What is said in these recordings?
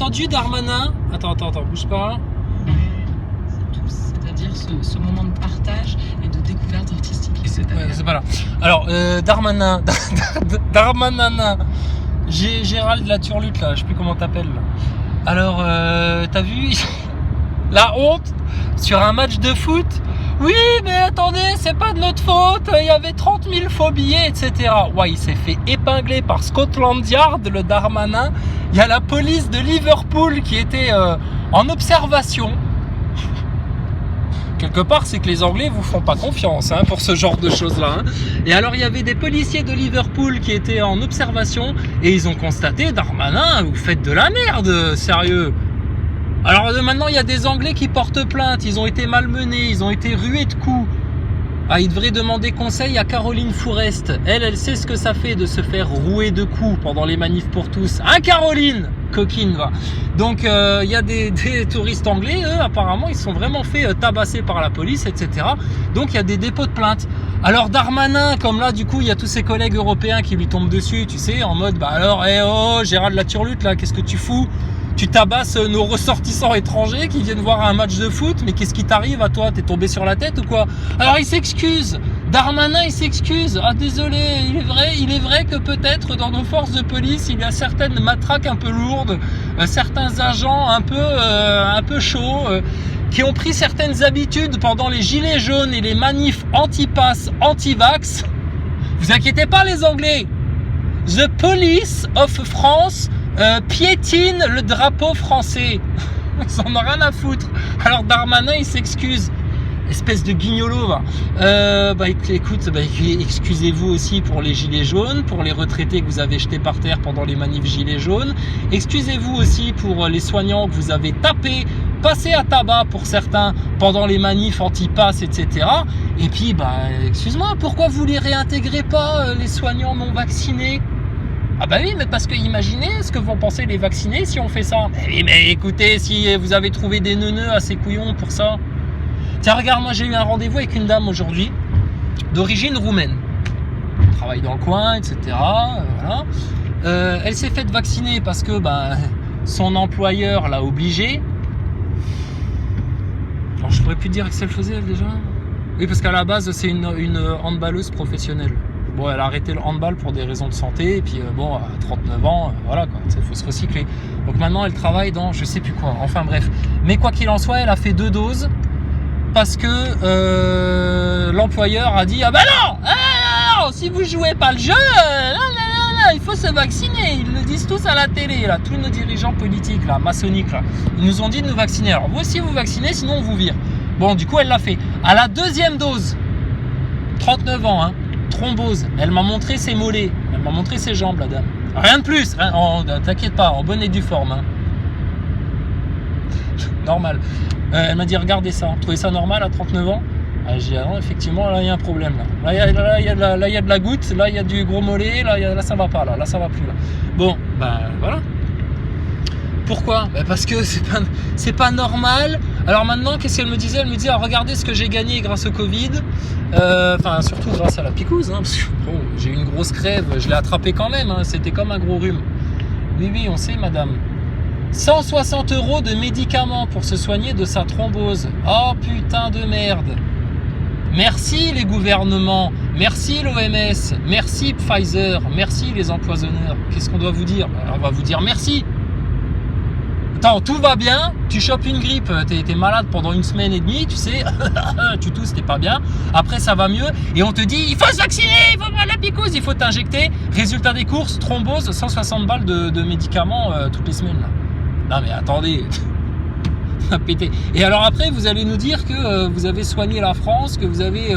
entendu Darmanin? Attends, bouge pas. C'est-à-dire ce moment de partage et de découverte artistique. C'est pas là. Alors, Darmanin, Gérald la turlute là, je sais plus comment t'appelles. Alors, t'as vu la honte sur un match de foot? Oui, mais attendez, c'est pas de notre faute, il y avait 30 000 faux billets, etc. Ouais, il s'est fait épingler par Scotland Yard, le Darmanin. Il y a la police de Liverpool qui était en observation. Quelque part, c'est que les Anglais vous font pas confiance pour ce genre de choses-là. Et alors, il y avait des policiers de Liverpool qui étaient en observation et ils ont constaté, Darmanin, vous faites de la merde, sérieux. Alors maintenant, il y a des Anglais qui portent plainte, ils ont été malmenés, ils ont été rués de coups. Ah, ils devraient demander conseil à Caroline Fourest. Elle sait ce que ça fait de se faire rouer de coups pendant les manifs pour tous. Hein, Caroline? Coquine, va. Donc, il y a des touristes anglais, eux, apparemment, ils sont vraiment fait tabasser par la police, etc. Donc, il y a des dépôts de plainte. Alors, Darmanin, comme là, du coup, il y a tous ses collègues européens qui lui tombent dessus, tu sais, en mode, bah alors, Gérald la turlute, là, qu'est-ce que tu fous? Tu tabasses nos ressortissants étrangers qui viennent voir un match de foot, mais qu'est-ce qui t'arrive à toi? T'es tombé sur la tête ou quoi? Alors il s'excuse, Darmanin il s'excuse. Ah désolé, il est vrai que peut-être dans nos forces de police il y a certaines matraques un peu lourdes, certains agents un peu chauds, qui ont pris certaines habitudes pendant les gilets jaunes et les manifs anti-pass, anti-vax. Vous inquiétez pas les Anglais, the police of France piétine le drapeau français. Ils en ont rien à foutre. Alors Darmanin il s'excuse. Espèce de guignolo va. Écoute, excusez-vous aussi pour les gilets jaunes, pour les retraités que vous avez jetés par terre pendant les manifs gilets jaunes. Excusez-vous aussi pour les soignants que vous avez tapés, passés à tabac pour certains pendant les manifs anti-pass, etc. Et puis, excuse-moi, pourquoi vous les réintégrez pas, les soignants non vaccinés? Ah bah oui, mais parce que imaginez ce que vont penser les vaccinés si on fait ça. Mais écoutez, si vous avez trouvé des neuneux assez couillons pour ça. Tiens, regarde, moi j'ai eu un rendez-vous avec une dame aujourd'hui, d'origine roumaine. Elle travaille dans le coin, etc. Voilà. Elle s'est faite vacciner parce que son employeur l'a obligée. Alors je pourrais plus dire que ça le faisait elle déjà. Oui, parce qu'à la base c'est une handballeuse professionnelle. Bon, elle a arrêté le handball pour des raisons de santé, et puis à 39 ans, voilà quoi, il faut se recycler. Donc maintenant, elle travaille dans je sais plus quoi, enfin bref. Mais quoi qu'il en soit, elle a fait 2 doses, parce que l'employeur a dit, ah bah non, si vous jouez pas le jeu, il faut se vacciner. Ils le disent tous à la télé, là, tous nos dirigeants politiques, là, maçonniques, là. Ils nous ont dit de nous vacciner. Alors vous aussi vous vaccinez, sinon on vous vire. Bon, du coup, elle l'a fait. À la 2e dose, 39 ans, thrombose, elle m'a montré ses mollets, elle m'a montré ses jambes, la dame. Rien de plus, t'inquiète pas, en bonne et due forme. Normal. Elle m'a dit, regardez ça, vous trouvez ça normal à 39 ans? J'ai dit, non, effectivement, là il y a un problème. Là il y a de la goutte, là il y a du gros mollet, là ça va pas, là ça va plus. Là. Bon, voilà. Pourquoi? Parce que c'est pas normal. Alors maintenant, qu'est-ce qu'elle me disait? Elle me disait, regardez ce que j'ai gagné grâce au Covid. Surtout grâce à la picouse. Parce que j'ai eu une grosse crève, je l'ai attrapé quand même. C'était comme un gros rhume. Oui, on sait, madame. 160 € de médicaments pour se soigner de sa thrombose. Oh putain de merde. Merci les gouvernements, merci l'OMS, merci Pfizer, merci les empoisonneurs. Qu'est-ce qu'on doit vous dire? On va vous dire merci. Attends, tout va bien, tu chopes une grippe, t'es malade pendant 1 semaine et demie, tu sais, tu tousses, t'es pas bien, après ça va mieux, et on te dit, il faut se vacciner, il faut prendre la picouse, il faut t'injecter, résultat des courses, thrombose, 160 balles de médicaments toutes les semaines. Là. Non mais attendez, pété. Et alors après, vous allez nous dire que vous avez soigné la France, que vous avez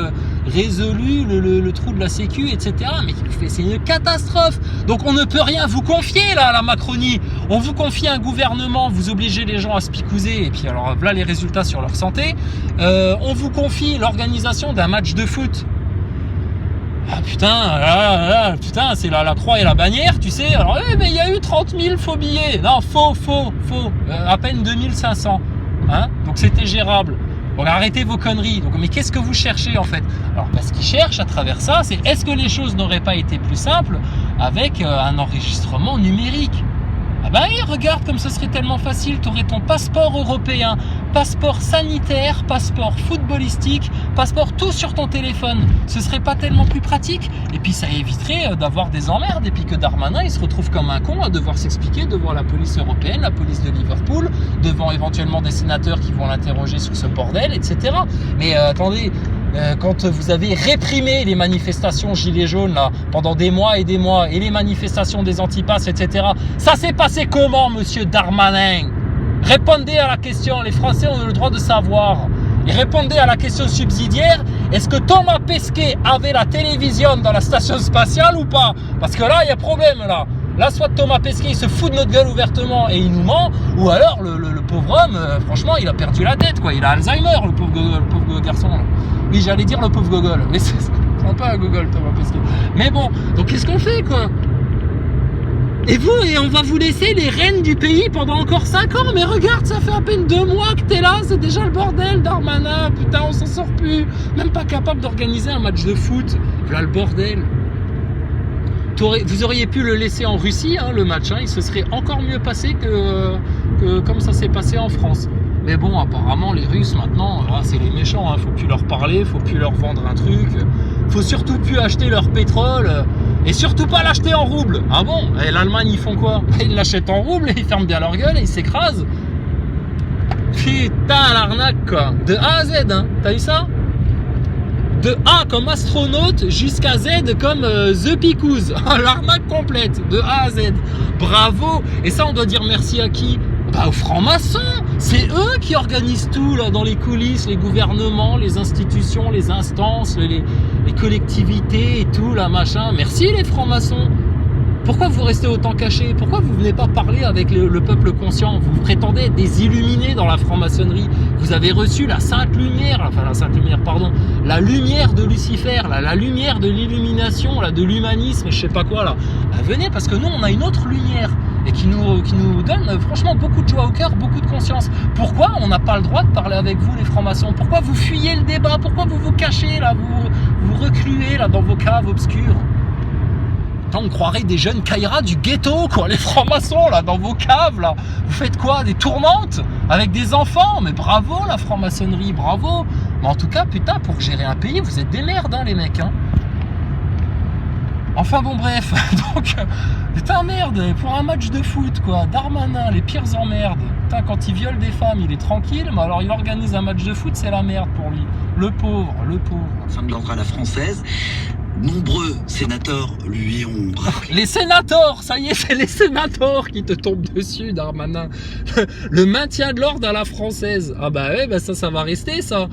résolu le trou de la sécu, etc. Mais c'est une catastrophe. Donc on ne peut rien vous confier là à la Macronie. On vous confie un gouvernement, vous obligez les gens à se picouser, et puis alors voilà les résultats sur leur santé. On vous confie l'organisation d'un match de foot. Ah putain, c'est la croix et la bannière, tu sais. Alors mais il y a eu 30 000 faux billets. Non, faux. À peine 2500. Donc c'était gérable. Donc arrêtez vos conneries. Donc, mais qu'est-ce que vous cherchez en fait? Alors ce qu'ils cherchent à travers ça, c'est est-ce que les choses n'auraient pas été plus simples avec un enregistrement numérique? Ah bah oui, regarde comme ce serait tellement facile, tu aurais ton passeport européen, passeport sanitaire, passeport footballistique, passeport tout sur ton téléphone. Ce serait pas tellement plus pratique? Et puis ça éviterait d'avoir des emmerdes et puis que Darmanin il se retrouve comme un con à devoir s'expliquer devant la police européenne, la police de Liverpool, devant éventuellement des sénateurs qui vont l'interroger sur ce bordel, etc. Mais attendez, quand vous avez réprimé les manifestations gilets jaunes là, pendant des mois et les manifestations des antipasses, etc., ça s'est passé comment, monsieur Darmanin? Répondez à la question, les Français ont le droit de savoir. Et répondez à la question subsidiaire, est-ce que Thomas Pesquet avait la télévision dans la station spatiale ou pas? Parce que là, il y a problème là. Là, soit Thomas Pesquet, il se fout de notre gueule ouvertement et il nous ment, ou alors le pauvre homme, franchement, il a perdu la tête, quoi. Il a Alzheimer, le pauvre garçon. Là. Oui, j'allais dire le pauvre gogol, mais c'est un peu un gogol, Thomas Pesquet. Mais bon, donc qu'est-ce qu'on fait, quoi? Et vous, et on va vous laisser les rênes du pays pendant encore 5 ans? Mais regarde, ça fait à peine 2 mois que t'es là, c'est déjà le bordel, Darmanin, putain, on s'en sort plus. Même pas capable d'organiser un match de foot. Voilà le bordel. Vous auriez pu le laisser en Russie, hein, le match, hein, il se serait encore mieux passé que comme ça s'est passé en France. Mais bon, apparemment, les Russes, maintenant, c'est les méchants, hein, faut plus leur parler, faut plus leur vendre un truc, faut surtout plus acheter leur pétrole, et surtout pas l'acheter en roubles. Ah bon? Et l'Allemagne, ils font quoi? Ils l'achètent en roubles, et ils ferment bien leur gueule, et ils s'écrasent. Putain, l'arnaque, quoi. De A à Z, hein, t'as vu ça? De A comme astronaute jusqu'à Z comme The Picous. L'arnaque complète, de A à Z. Bravo. Et ça, on doit dire merci à qui? Bah, aux francs-maçons. C'est eux qui organisent tout là dans les coulisses, les gouvernements, les institutions, les instances, les collectivités et tout là, machin. Merci les francs-maçons. Pourquoi vous restez autant cachés? Pourquoi vous venez pas parler avec le peuple conscient? Vous prétendez être des illuminés dans la franc-maçonnerie. Vous avez reçu la sainte lumière, enfin la sainte lumière, pardon, la lumière de Lucifer, la lumière de l'illumination, de l'humanisme, je sais pas quoi là. Bah, venez, parce que nous on a une autre lumière et qui nous donne franchement beaucoup de joie au cœur, beaucoup de conscience. Pourquoi on n'a pas le droit de parler avec vous les francs-maçons? Pourquoi vous fuyez le débat? Pourquoi vous vous cachez là, vous recluez là dans vos caves obscures? On croirait des jeunes Kaira du ghetto, quoi, les francs-maçons, là, dans vos caves, là. Vous faites quoi? Des tournantes? Avec des enfants? Mais bravo, la franc-maçonnerie, bravo. Mais en tout cas, putain, pour gérer un pays, vous êtes des merdes, hein, les mecs, hein. Enfin, bon, bref. Donc, putain, merde, pour un match de foot, quoi. Darmanin, les pires emmerdes. Putain, quand il viole des femmes, il est tranquille, mais alors il organise un match de foot, c'est la merde pour lui. Le pauvre, le pauvre. Fin de l'ordre à la française. Nombreux sénateurs lui ont... Les sénateurs, ça y est, c'est les sénateurs qui te tombent dessus, Darmanin. Le maintien de l'ordre à la française. Ah bah ouais, bah ça va rester, ça.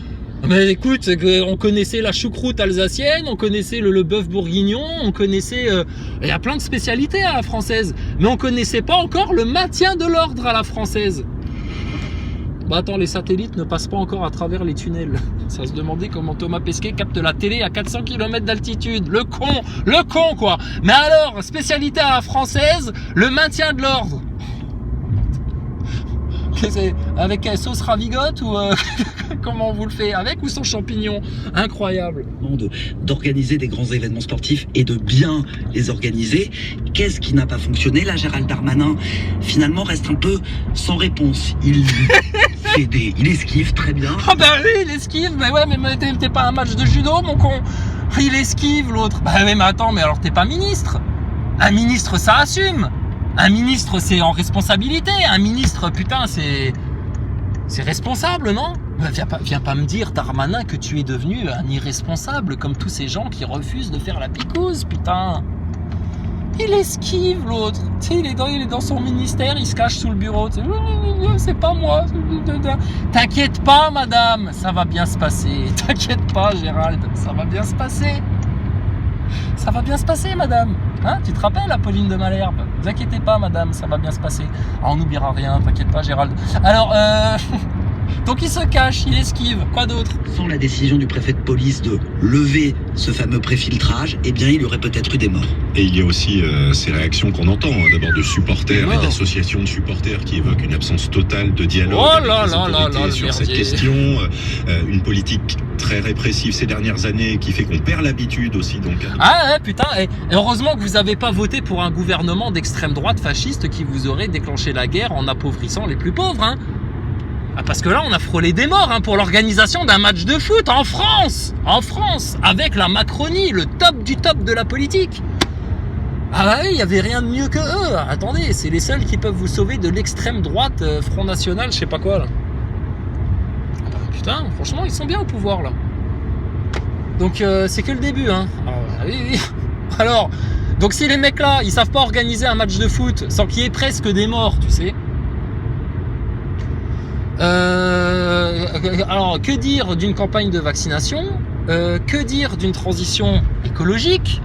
Mais écoute, on connaissait la choucroute alsacienne, on connaissait le bœuf bourguignon, on connaissait... Il y a plein de spécialités à la française. Mais on connaissait pas encore le maintien de l'ordre à la française. Bah attends, les satellites ne passent pas encore à travers les tunnels. Ça se demandait comment Thomas Pesquet capte la télé à 400 km d'altitude. Le con quoi. Mais alors, spécialité à la française, le maintien de l'ordre. Avec sauce ravigote ou comment on vous le fait? Avec ou sans champignons? Incroyable. D'organiser des grands événements sportifs et de bien les organiser. Qu'est-ce qui n'a pas fonctionné? Là, Gérald Darmanin, finalement, reste un peu sans réponse. Il esquive très bien. Ah bah oui, il esquive. Mais ouais, mais t'es pas un match de judo, mon con. Il esquive, l'autre. Bah oui, mais attends, mais alors t'es pas ministre. Un ministre, ça assume. Un ministre, c'est en responsabilité. Un ministre, putain, c'est responsable, non? Viens pas me dire, Darmanin, que tu es devenu un irresponsable comme tous ces gens qui refusent de faire la picouse, putain. Il esquive, l'autre. Tu sais, il est dans son ministère, il se cache sous le bureau. C'est pas moi. T'inquiète pas, madame, ça va bien se passer. T'inquiète pas, Gérald, ça va bien se passer. Ça va bien se passer, madame. Hein, tu te rappelles, Apolline de Malherbe? Ne vous inquiétez pas, madame, ça va bien se passer. Ah, on n'oubliera rien, t'inquiète pas, Gérald. Alors, donc il se cache, il esquive. Quoi d'autre? Sans la décision du préfet de police de lever ce fameux préfiltrage, eh bien, il y aurait peut-être eu des morts. Et il y a aussi ces réactions qu'on entend, hein, d'abord de supporters et d'associations de supporters qui évoquent une absence totale de dialogue avec les autorités sur cette question, une politique très répressif ces dernières années qui fait qu'on perd l'habitude aussi. Donc, ah ouais, putain, et heureusement que vous n'avez pas voté pour un gouvernement d'extrême droite fasciste qui vous aurait déclenché la guerre en appauvrissant les plus pauvres, hein. Ah, parce que là, on a frôlé des morts hein, pour l'organisation d'un match de foot en France, avec la Macronie, le top du top de la politique. Ah bah oui, il n'y avait rien de mieux que eux. Attendez, c'est les seuls qui peuvent vous sauver de l'extrême droite, Front National, je sais pas quoi là. Ah bah, putain, franchement, ils sont bien au pouvoir là. Donc c'est que le début, hein. Ah, oui. Alors, donc si les mecs là, ils savent pas organiser un match de foot sans qu'il y ait presque des morts, tu sais. Alors, que dire d'une campagne de vaccination? Que dire d'une transition écologique?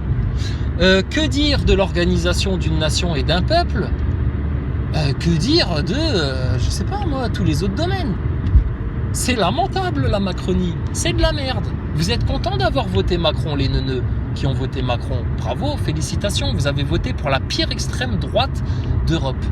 Que dire de l'organisation d'une nation et d'un peuple? Que dire de, je sais pas moi, tous les autres domaines? C'est lamentable la Macronie, c'est de la merde. Vous êtes contents d'avoir voté Macron, les neuneux qui ont voté Macron? Bravo, félicitations, vous avez voté pour la pire extrême droite d'Europe.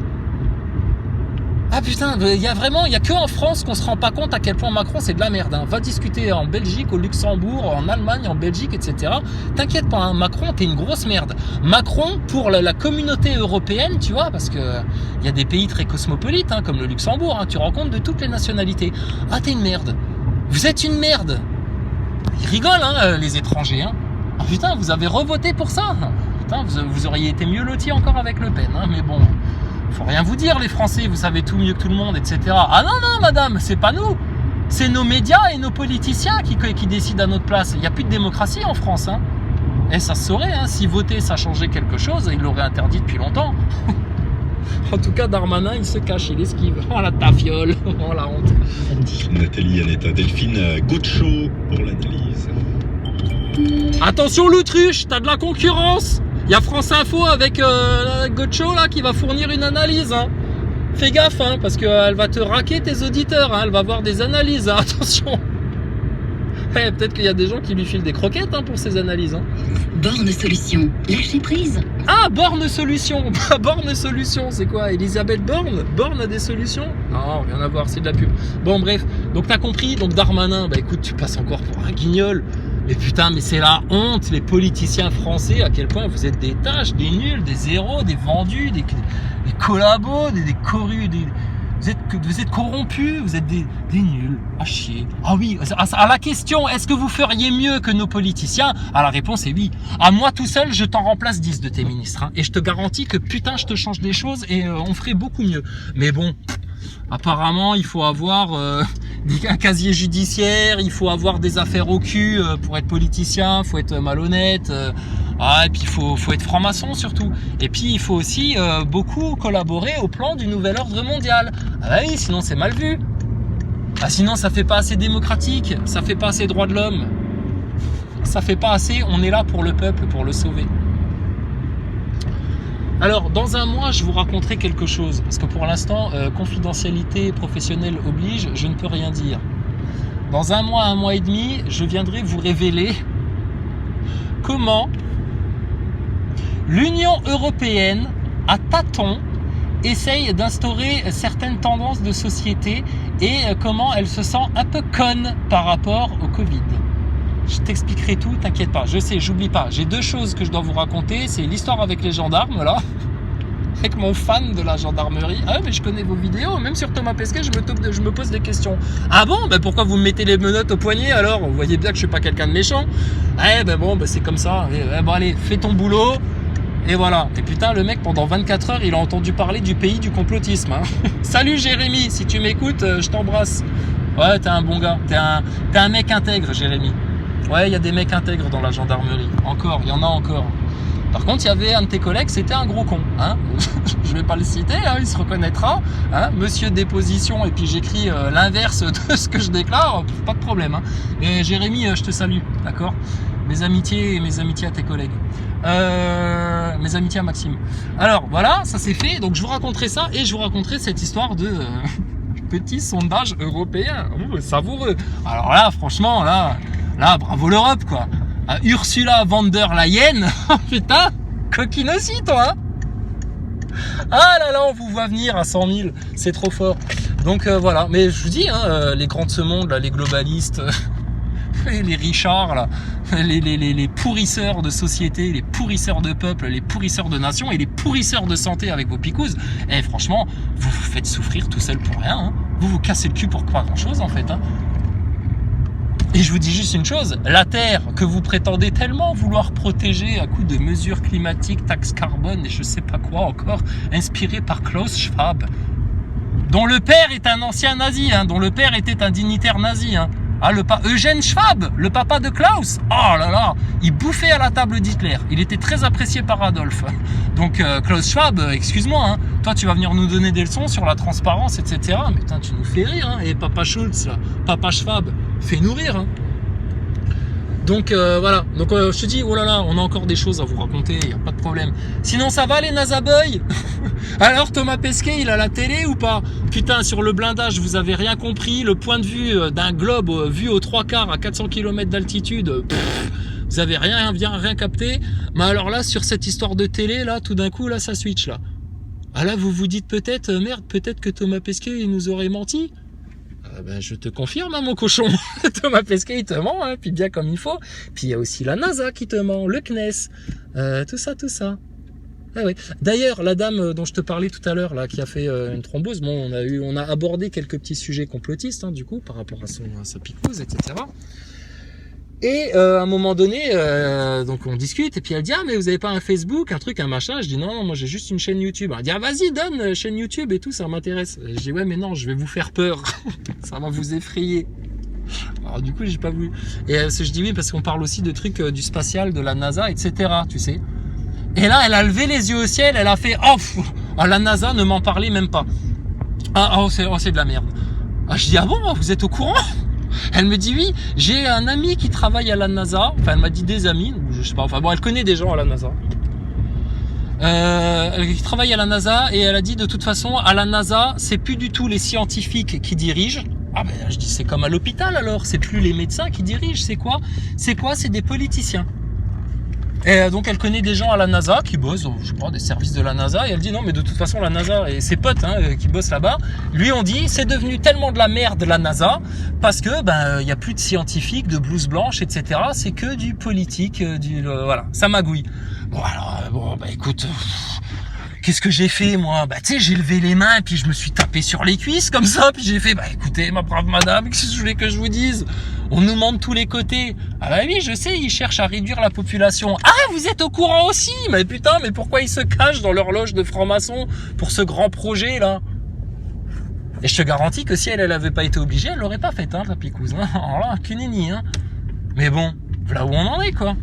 Ah putain, il y a que en France qu'on se rend pas compte à quel point Macron c'est de la merde. Hein. Va discuter en Belgique, au Luxembourg, en Allemagne, en Belgique, etc. T'inquiète pas, hein, Macron t'es une grosse merde. Macron pour la communauté européenne, tu vois, parce que il y a des pays très cosmopolites, hein, comme le Luxembourg, hein, tu rencontres de toutes les nationalités. Ah t'es une merde. Vous êtes une merde. Ils rigolent, hein, les étrangers. Hein. Ah putain, vous avez revoté pour ça. Putain, vous auriez été mieux lotis encore avec Le Pen, hein, mais bon. Faut rien vous dire les Français, vous savez tout mieux que tout le monde, etc. Ah non, madame, c'est pas nous. C'est nos médias et nos politiciens qui décident à notre place. Il n'y a plus de démocratie en France. Hein. Et ça se saurait, hein. Si voter ça changeait quelque chose, il l'aurait interdit depuis longtemps. En tout cas, Darmanin, il se cache, il esquive. Oh la tafiole, oh la honte. Nathalie Aneta, Delphine Gaucho pour l'analyse. Attention l'autruche, t'as de la concurrence. Il y a France Info avec Gaucho là qui va fournir une analyse. Hein. Fais gaffe, hein, parce qu'elle va te raquer tes auditeurs. Hein, elle va avoir des analyses. Hein, attention. Ouais, peut-être qu'il y a des gens qui lui filent des croquettes hein, pour ces analyses. Hein. Borne Solutions, lâchez prise. Ah, Borne Solutions. Borne Solutions, c'est quoi? Elisabeth Borne? Borne a des solutions? Non, rien à voir, c'est de la pub. Bon, bref. Donc t'as compris. Donc Darmanin, bah écoute, tu passes encore pour un guignol. Mais putain, mais c'est la honte, les politiciens français, à quel point vous êtes des tâches, des nuls, des zéros, des vendus, des collabos, des corrus, vous êtes corrompus, vous êtes des nuls, à chier. Ah oui, à la question, est-ce que vous feriez mieux que nos politiciens? Ah, la réponse est oui. À moi tout seul, je t'en remplace 10 de tes ministres. Hein, et je te garantis que putain, je te change des choses et on ferait beaucoup mieux. Mais bon... Apparemment, il faut avoir un casier judiciaire, il faut avoir des affaires au cul pour être politicien, il faut être malhonnête, et puis il faut être franc-maçon surtout. Et puis il faut aussi beaucoup collaborer au plan du nouvel ordre mondial. Ah bah oui, sinon c'est mal vu. Ah sinon ça fait pas assez démocratique, ça fait pas assez droit de l'homme. Ça fait pas assez, on est là pour le peuple, pour le sauver. Alors, dans un mois, je vous raconterai quelque chose, parce que pour l'instant, confidentialité professionnelle oblige, je ne peux rien dire. Dans un mois et demi, je viendrai vous révéler comment l'Union européenne, à tâtons, essaye d'instaurer certaines tendances de société et comment elle se sent un peu conne par rapport au Covid. Je t'expliquerai tout, t'inquiète pas. Je sais, j'oublie pas. J'ai 2 choses que je dois vous raconter. C'est l'histoire avec les gendarmes, là. Avec mon fan de la gendarmerie. Ah, mais je connais vos vidéos. Même sur Thomas Pesquet, je me pose des questions. Ah bon? Ben pourquoi vous me mettez les menottes au poignet alors? Vous voyez bien que je suis pas quelqu'un de méchant. Eh ben bon, ben c'est comme ça. Bon allez, fais ton boulot. Et voilà. Et putain, le mec, pendant 24 heures, il a entendu parler du pays du complotisme. Hein. Salut Jérémy, si tu m'écoutes, je t'embrasse. Ouais, t'es un bon gars. T'es un mec intègre, Jérémy. Ouais, il y a des mecs intègres dans la gendarmerie. Encore, il y en a encore. Par contre, il y avait un de tes collègues, c'était un gros con. Hein. Je vais pas le citer, hein, il se reconnaîtra. Hein. Monsieur déposition, et puis j'écris l'inverse de ce que je déclare, pas de problème. Hein. Et Jérémy, je te salue, d'accord? Mes amitiés à tes collègues. Mes amitiés à Maxime. Alors, voilà, ça c'est fait. Donc, je vous raconterai ça et je vous raconterai cette histoire de... petit sondage européen. Savoureux. Alors là, franchement, là, bravo l'Europe, quoi. Ursula von der Leyen, putain, coquine aussi, toi, hein. Ah là là, on vous voit venir à 100 000, c'est trop fort. Donc voilà, mais je vous dis, hein, les grands de ce monde, là, les globalistes, les Richards, là, les pourrisseurs de société, les pourrisseurs de peuple, les pourrisseurs de nation et les pourrisseurs de santé avec vos picouses, et franchement, vous vous faites souffrir tout seul pour rien, hein. Vous vous cassez le cul pour pas grand chose en fait, hein. Et je vous dis juste une chose, la Terre que vous prétendez tellement vouloir protéger à coup de mesures climatiques, taxes carbone et je sais pas quoi encore, inspirées par Klaus Schwab, dont le père est un ancien nazi, hein, dont le père était un dignitaire nazi, hein. Ah, Eugène Schwab, le papa de Klaus, oh là là, il bouffait à la table d'Hitler. Il était très apprécié par Adolphe. Donc Klaus Schwab, excuse-moi, hein, toi tu vas venir nous donner des leçons sur la transparence, etc. Mais putain, tu nous fais rire, hein. Et papa Schultz, là, papa Schwab, fais-nous rire, hein. Donc voilà, donc je te dis, oh là là, on a encore des choses à vous raconter, il n'y a pas de problème. Sinon ça va les Nazaboy? Alors Thomas Pesquet, il a la télé ou pas? Putain, sur le blindage, vous avez rien compris, le point de vue d'un globe vu aux 3/4 à 400 km d'altitude, vous avez rien capté. Mais alors là, sur cette histoire de télé, là, tout d'un coup, là, ça switch, là. Ah là, vous vous dites peut-être, merde, peut-être que Thomas Pesquet, il nous aurait menti. Ben, je te confirme, hein, mon cochon. Thomas Pesquet, il te ment, hein, puis bien comme il faut. Puis il y a aussi la NASA qui te ment, le CNES, tout ça. Ah ouais. D'ailleurs, la dame dont je te parlais tout à l'heure, là, qui a fait une thrombose, bon, on a abordé quelques petits sujets complotistes, hein, du coup, par rapport à sa picouse, etc. Et à un moment donné, donc on discute, et puis elle dit, ah mais vous avez pas un Facebook, un truc, un machin? Je dis non, moi j'ai juste une chaîne YouTube. Elle dit, ah vas-y, donne chaîne YouTube et tout, ça m'intéresse. Je dis, ouais mais non, je vais vous faire peur, ça va vous effrayer. Alors du coup j'ai pas voulu. Et je dis oui parce qu'on parle aussi de trucs du spatial, de la NASA, etc. Tu sais. Et là elle a levé les yeux au ciel, elle a fait, oh, la NASA ne m'en parlait même pas. C'est de la merde. Ah, je dis, ah bon, vous êtes au courant? Elle me dit oui, j'ai un ami qui travaille à la NASA, enfin elle m'a dit des amis, je sais pas, enfin bon elle connaît des gens à la NASA. Qui travaille à la NASA et elle a dit de toute façon à la NASA c'est plus du tout les scientifiques qui dirigent. Ah ben je dis c'est comme à l'hôpital alors, c'est plus les médecins qui dirigent, c'est quoi? C'est des politiciens. Et donc elle connaît des gens à la NASA qui bossent, je sais pas, des services de la NASA, et elle dit non mais de toute façon la NASA et ses potes qui bossent là-bas, lui ont dit c'est devenu tellement de la merde la NASA parce que ben y a plus de scientifiques, de blouses blanches, etc. C'est que du politique, voilà, ça magouille. Bon alors écoute. Qu'est-ce que j'ai fait moi? Bah tu sais j'ai levé les mains et puis je me suis tapé sur les cuisses comme ça puis j'ai fait bah écoutez ma brave madame, qu'est-ce que je voulais que je vous dise? On nous ment de tous les côtés. Ah bah oui je sais, ils cherchent à réduire la population. Ah vous êtes au courant aussi? Mais putain mais pourquoi ils se cachent dans leur loge de franc-maçon pour ce grand projet là? Et je te garantis que si elle avait pas été obligée, elle l'aurait pas fait la picouse. Hein. Alors là qu'une nini hein. Mais bon, voilà où on en est quoi.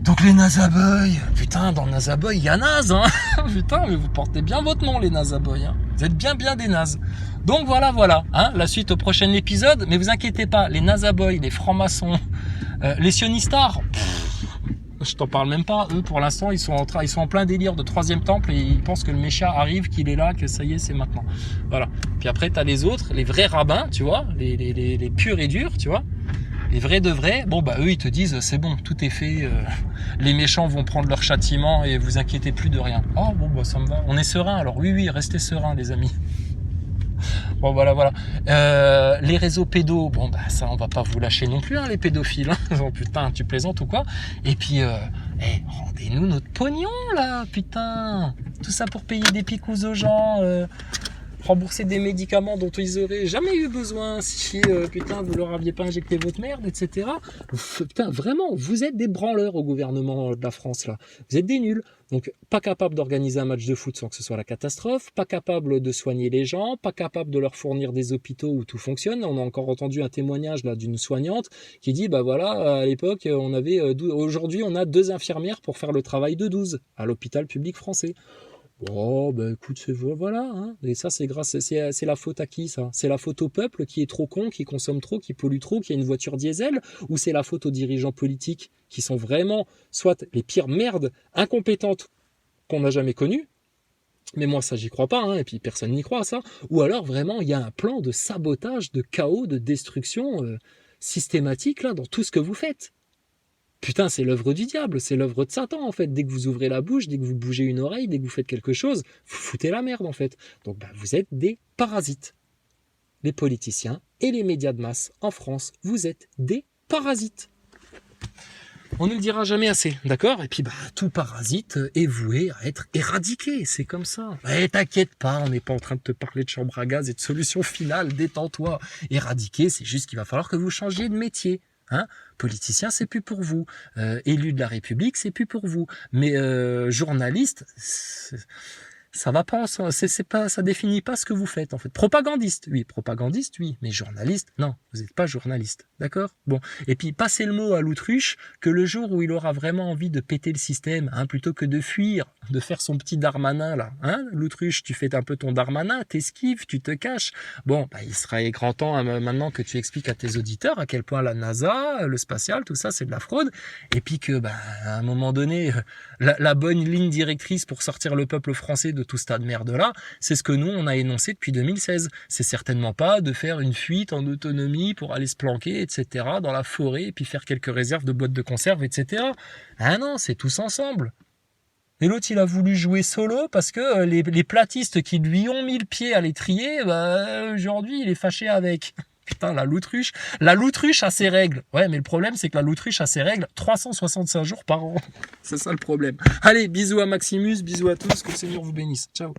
Donc les Nazaboy, putain, dans Nazaboy, il y a naze, hein. Putain, mais vous portez bien votre nom, les Nazaboy, hein. Vous êtes bien des nazes. Donc voilà, hein, la suite au prochain épisode. Mais vous inquiétez pas, les Nazaboy, les francs-maçons, les sionistards, je t'en parle même pas. Eux, pour l'instant, ils sont en plein délire de troisième temple et ils pensent que le Mécha arrive, qu'il est là, que ça y est, c'est maintenant. Voilà. Puis après, t'as les autres, les vrais rabbins, tu vois, les purs et durs, tu vois. Les vrais de vrais, bon bah eux ils te disent c'est bon, tout est fait, les méchants vont prendre leur châtiment et vous inquiétez plus de rien. Oh bon bah ça me va, on est serein alors, oui restez serein les amis. Bon voilà. Les réseaux pédos, bon bah ça on va pas vous lâcher non plus hein, les pédophiles. Hein. Oh, putain tu plaisantes ou quoi? Et puis rendez-nous notre pognon là, putain. Tout ça pour payer des picouzes aux gens. Rembourser des médicaments dont ils auraient jamais eu besoin si putain vous leur aviez pas injecté votre merde, etc. Putain vraiment vous êtes des branleurs au gouvernement de la France là, vous êtes des nuls. Donc pas capable d'organiser un match de foot sans que ce soit la catastrophe, pas capable de soigner les gens, pas capable de leur fournir des hôpitaux où tout fonctionne. On a encore entendu un témoignage là d'une soignante qui dit bah voilà à l'époque on avait aujourd'hui on a 2 infirmières pour faire le travail de 12 à l'hôpital public français. Oh bah écoute voilà hein. Et ça c'est la faute à qui ça? C'est la faute au peuple qui est trop con, qui consomme trop, qui pollue trop, qui a une voiture diesel, ou c'est la faute aux dirigeants politiques qui sont vraiment soit les pires merdes incompétentes qu'on n'a jamais connues, mais moi ça j'y crois pas hein, et puis personne n'y croit à ça, ou alors vraiment il y a un plan de sabotage, de chaos, de destruction systématique là dans tout ce que vous faites. Putain, c'est l'œuvre du diable, c'est l'œuvre de Satan en fait. Dès que vous ouvrez la bouche, dès que vous bougez une oreille, dès que vous faites quelque chose, vous foutez la merde en fait. Donc vous êtes des parasites. les politiciens et les médias de masse en France, vous êtes des parasites. On ne le dira jamais assez, d'accord? Et puis tout parasite est voué à être éradiqué, c'est comme ça. Et t'inquiète pas, on n'est pas en train de te parler de chambre à gaz et de solution finale, détends-toi. Éradiquer, c'est juste qu'il va falloir que vous changiez de métier. Hein, politicien, c'est plus pour vous. Élu de la République, c'est plus pour vous. Mais journaliste, ça va pas, c'est pas, ça définit pas ce que vous faites en fait. Propagandiste, oui, mais journaliste, non, vous n'êtes pas journaliste, d'accord? Bon, et puis passez le mot à l'autruche que le jour où il aura vraiment envie de péter le système, hein, plutôt que de fuir, de faire son petit Darmanin là, hein, l'autruche, tu fais un peu ton Darmanin, t'esquives, tu te caches. Bon, il sera grand temps hein, maintenant que tu expliques à tes auditeurs à quel point la NASA, le spatial, tout ça, c'est de la fraude, et puis que à un moment donné, la bonne ligne directrice pour sortir le peuple français de tout ce tas de merde là, c'est ce que nous on a énoncé depuis 2016. C'est certainement pas de faire une fuite en autonomie pour aller se planquer, etc. dans la forêt et puis faire quelques réserves de boîtes de conserve, etc. Ah non, c'est tous ensemble. Et l'autre il a voulu jouer solo parce que les platistes qui lui ont mis le pied à l'étrier, aujourd'hui il est fâché avec. Putain, la loutruche a ses règles. Ouais, mais le problème, c'est que la loutruche a ses règles 365 jours par an. C'est ça le problème. Allez, bisous à Maximus, bisous à tous, que le Seigneur vous bénisse. Ciao.